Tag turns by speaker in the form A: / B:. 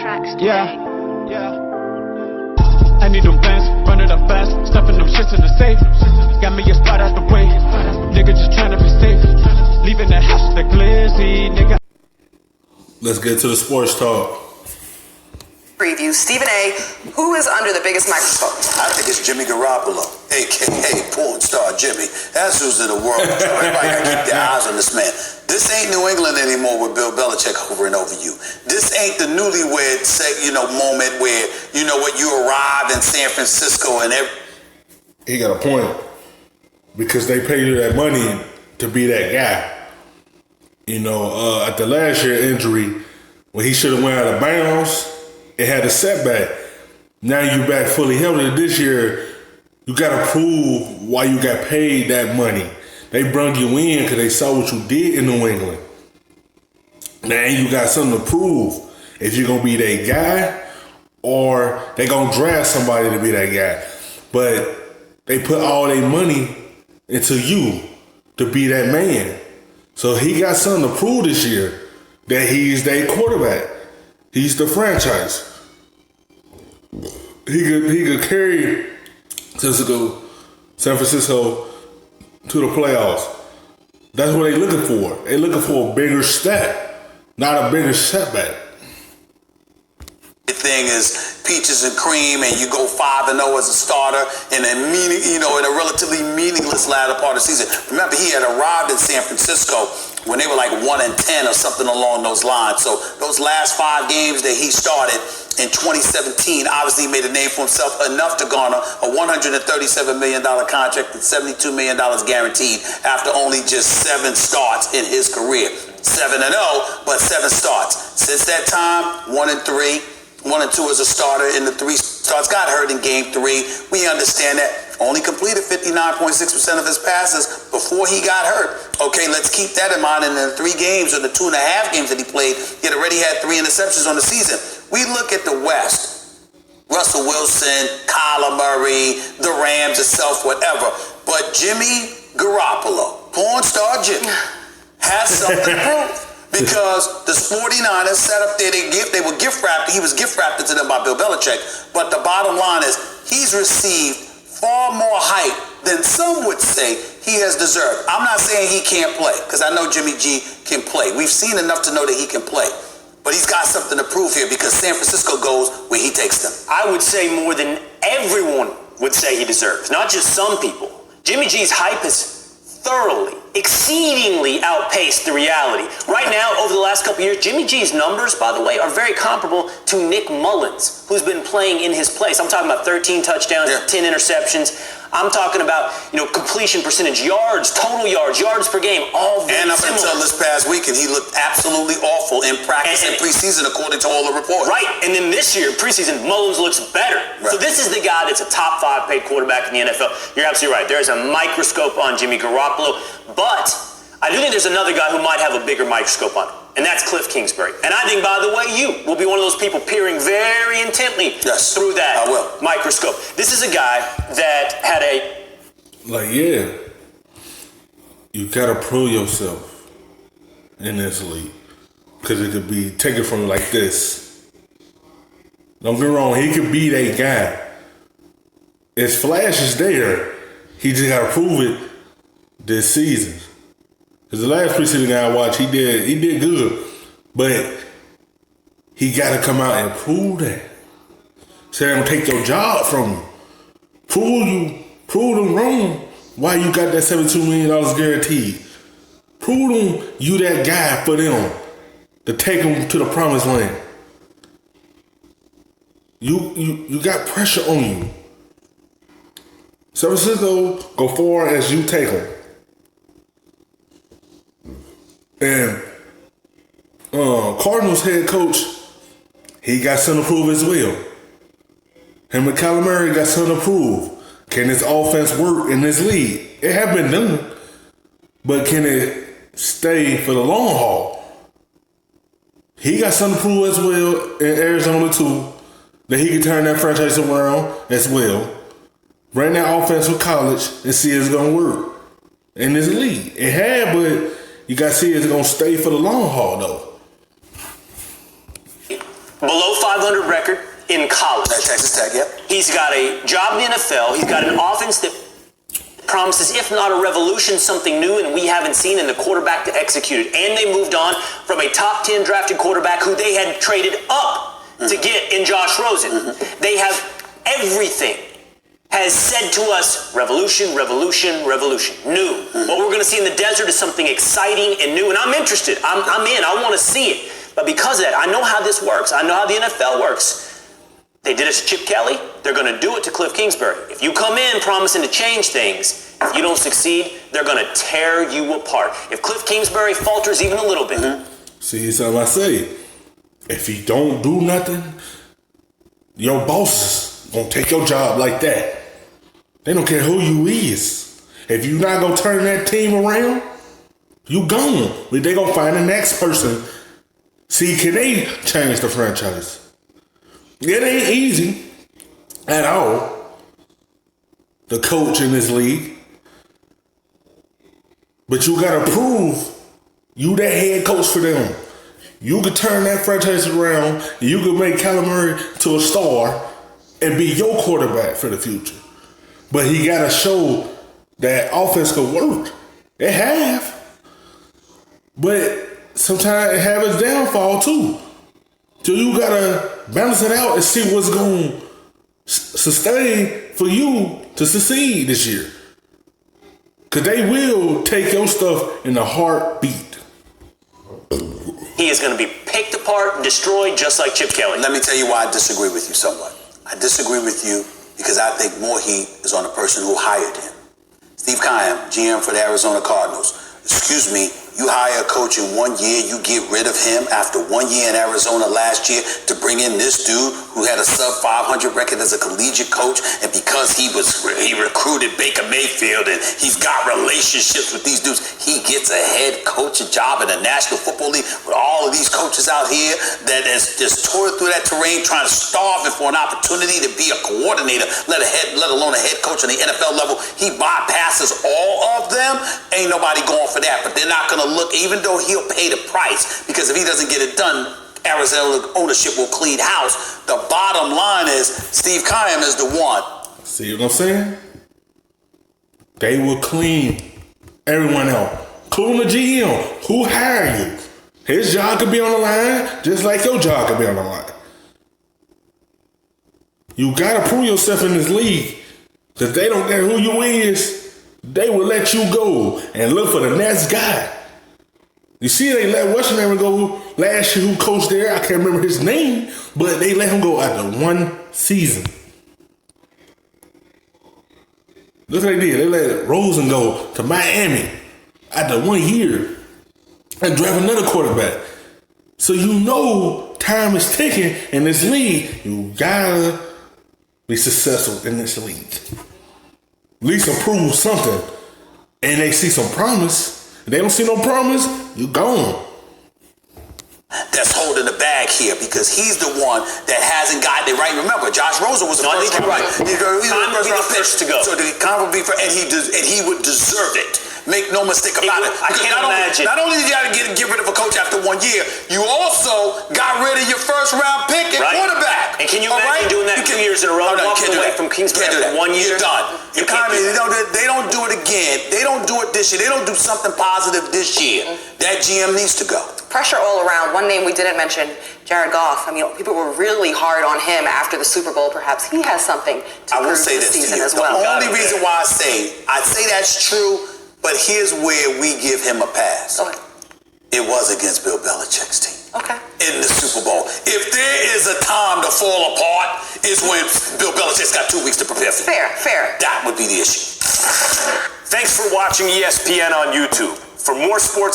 A: tracks today.
B: Yeah. I need them bands, run it up fast, stuffing them shits in the safe. Got me a spot out the way, nigga just tryna be safe. Leaving the house with the glizzy, nigga.
C: Let's get to the sports talk.
D: Preview. Stephen A., who is under the biggest microscope?
E: I think it's Jimmy Garoppolo, a.k.a. porn star Jimmy. That's who's in the world. Everybody got to keep their eyes on this man. This ain't New England anymore with Bill Belichick hovering over you. This ain't the newlywed moment where, you know what, you arrived in San Francisco and
C: He got a point. Because they paid you that money to be that guy. You know, at the last year injury, when he should have went out of bounds, it had a setback. Now you back fully healthy. This year, you got to prove why you got paid that money. They brung you in because they saw what you did in New England. Now you got something to prove. If you're going to be that guy or they going to draft somebody to be that guy. But they put all their money into you to be that man. So he got something to prove this year that he's their quarterback. He's the franchise. He could carry San Francisco to the playoffs. That's what they're looking for. They're looking for a bigger step, not a bigger setback.
E: The thing is peaches and cream, and you go 5-0 as a starter in a relatively meaningless latter part of the season. Remember, he had arrived in San Francisco when they were like 1-10 or something along those lines. So those last 5 games that he started in 2017 obviously made a name for himself, enough to garner a $137 million contract and $72 million guaranteed after only just 7 starts in his career. 7-0, but 7 starts. Since that time, 1-3. 1-2 as a starter in the 3 starts. Got hurt in game 3. We understand that. Only completed 59.6% of his passes before he got hurt. Okay, let's keep that in mind. In the 3 games or the 2.5 games that he played, he had already had 3 interceptions on the season. We look at the West. Russell Wilson, Kyler Murray, the Rams itself, whatever. But Jimmy Garoppolo, porn star Jimmy, has something to prove. Because the 49ers sat up there, they were gift wrapped. He was gift wrapped to them by Bill Belichick. But the bottom line is he's received far more hype than some would say he has deserved. I'm not saying he can't play, because I know Jimmy G can play. We've seen enough to know that he can play. But he's got something to prove here because San Francisco goes where he takes them.
F: I would say more than everyone would say he deserves, not just some people. Jimmy G's hype is thoroughly, exceedingly outpaced the reality. Right now, over the last couple years, Jimmy G's numbers, by the way, are very comparable to Nick Mullins, who's been playing in his place. I'm talking about 13 touchdowns, 10 interceptions. I'm talking about, completion percentage, yards, total yards, yards per game, all very
E: And up
F: similar.
E: until this past weekend, he looked absolutely awful in practice and preseason, according to all the reports.
F: Right, and then this year, preseason, Mullins looks better. Right. So this is the guy that's a top 5 paid quarterback in the NFL. You're absolutely right. There's a microscope on Jimmy Garoppolo, but I do think there's another guy who might have a bigger microscope on him, and that's Cliff Kingsbury. And I think, by the way, you will be one of those people peering very intently through that microscope. This is a guy that had
C: you gotta prove yourself in this league, because it could be taken from you like this. Don't get me wrong, he could be that guy. His flash is there. He just gotta prove it this season. Because the last preseason guy I watched, he did good. But he got to come out and prove that. Say they're going to take your job from you. Prove them wrong why you got that $72 million guaranteed. Prove them you that guy for them to take them to the promised land. You got pressure on you. San Francisco go far as you take them. And Cardinals head coach, he got something to prove as well. Him and Kyler Murray got something to prove. Can this offense work in this league? It have been done, but can it stay for the long haul? He got something to prove as well in Arizona too, that he can turn that franchise around as well. Bring that offense with college and see if it's gonna work in this league. It had, but you got to see it's going to stay for the long haul, though.
F: below 500 record in college.
E: At Texas Tech, yep.
F: He's got a job in the NFL. He's got an offense that promises, if not a revolution, something new and we haven't seen, in the quarterback to execute it. And they moved on from a top 10 drafted quarterback who they had traded up to get in Josh Rosen. They have everything has said to us, revolution, revolution, revolution, new. What we're going to see in the desert is something exciting and new, and I'm interested. I'm in. I want to see it. But because of that, I know how this works. I know how the NFL works. They did it to Chip Kelly. They're going to do it to Cliff Kingsbury. If you come in promising to change things, if you don't succeed, they're going to tear you apart. If Cliff Kingsbury falters even a little bit.
C: See, something I say. If you don't do nothing, your bosses gonna take your job like that. They don't care who you is. If you not gonna turn that team around, you gone. They gonna find the next person. See, can they change the franchise? It ain't easy at all. The coach in this league. But you gotta prove you that head coach for them. You could turn that franchise around. You could make Kyler Murray to a star and be your quarterback for the future. But he gotta show that offense could work. It have. But sometimes it have its downfall too. So you gotta balance it out and see what's going to sustain for you to succeed this year. Because they will take your stuff in a heartbeat.
F: He is going to be picked apart, destroyed, just like Chip Kelly.
E: Let me tell you why I disagree with you somewhat. I disagree with you because I think more heat is on the person who hired him. Steve Keim, GM for the Arizona Cardinals. Excuse me, you hire a coach in 1 year, you get rid of him after 1 year in Arizona last year to bring in this dude who had a sub 500 record as a collegiate coach, and because he recruited Baker Mayfield and he's got relationships with these dudes, he gets a head coaching job in the National Football League with all of these coaches out here that is just tore through that terrain trying to starve him for an opportunity to be a coordinator, let alone a head coach on the NFL level. He bypasses all of them. Ain't nobody going for that, but they're not going to look, even though he'll pay the price, because if he doesn't get it done, Arizona ownership will clean house. The bottom line is Steve Keim is the one.
C: See what I'm saying? They will clean everyone out, including the GM who hired you. His job could be on the line just like your job could be on the line. You gotta prove yourself in this league, because they don't care who you is. They will let you go and look for the next guy. You see, they let Washington go last year, who coached there. I can't remember his name, but they let him go after 1 season. Look what they did. They let Rosen go to Miami after 1 year and draft another quarterback. So you know time is ticking in this league. You gotta be successful in this league. At least improve something. And they see some promise. If they don't see no promise, you gone.
E: That's holding the bag here because he's the one that hasn't gotten it right. Remember, Josh Rosen was the first one. Right. He was the first to go. So the Keim would be and he would deserve it. Make no mistake about it.
F: I can't imagine.
E: Not only did you got to get rid of a coach after 1 year, you also got rid of your first round pick and quarterback.
F: And can you imagine doing that 2 years in a row? Walking away from Kingsbury after 1 year?
E: You're done. They don't do it again. They don't do it this year. They don't do something positive this year. That GM needs to go.
D: Pressure all around. One name we didn't mention, Jared Goff. I mean, people were really hard on him after the Super Bowl. Perhaps he has something to prove this season as well.
E: The only reason why I say that's true, but here's where we give him a pass.
D: Okay.
E: It was against Bill Belichick's team.
D: Okay.
E: In the Super Bowl. If there is a time to fall apart, is when Bill Belichick's got 2 weeks to prepare for.
D: Fair.
E: That would be the issue.
F: Thanks for watching ESPN on YouTube. For more sports